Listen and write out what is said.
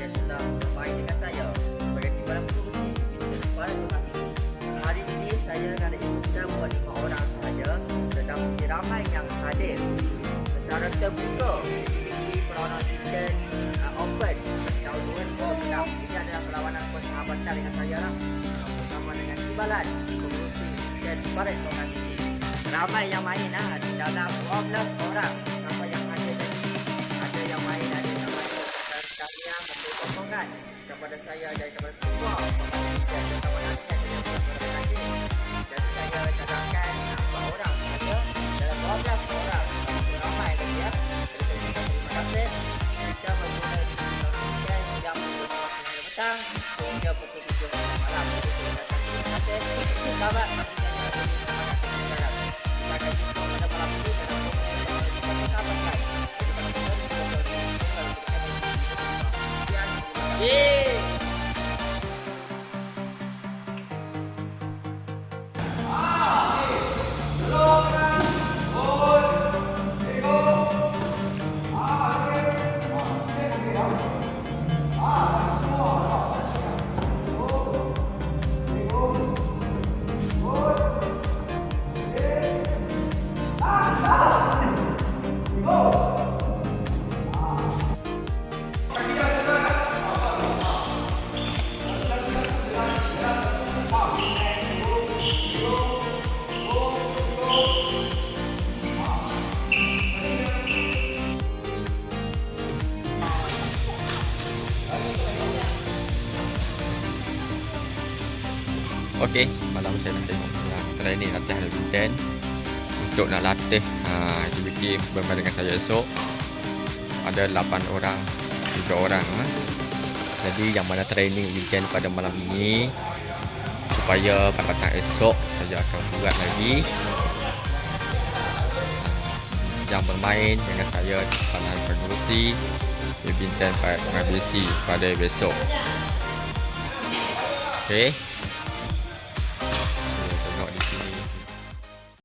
Dia telah bermain dengan saya sebagai timbalan pengurusi timbalan pengurusi. Hari ini saya ada ikutkan buat 5 orang sahaja, tetapi ramai yang hadir secara terbuka di perlawanan Indian Open tahun 2026. Ini adalah perlawanan persahabatan dengan saya lah, bersama dengan timbalan pengurusi dan timbalan pengurusi. Ramai yang main di dalam 12 orang. Siapa yang ada tadi, ada yang main, ada yang main. Dan tahniah memberi sokongan kepada saya dan kepada semua pemain dan kawan-kawan yang berada di sini. Dan saya cadangkan 4 orang saja dalam 12 orang. Ramai tadi ya. Jadi saya ucapkan terima kasih. Kita bermula di weekend jam 12 petang hingga pukul 7 malam. Jadi saya ucapkan terima kasih. Selamat pagi. Okey, malam saya nak tengok training latihan weekend untuk nak latih aktiviti bermain dengan saya esok. Ada 8 orang, 3 orang. Jadi yang mana training weekend pada malam ini, supaya pada petang esok saya akan buat lagi yang bermain dengan saya dalam pengurusi Badminton 5BC pada besok. Okey.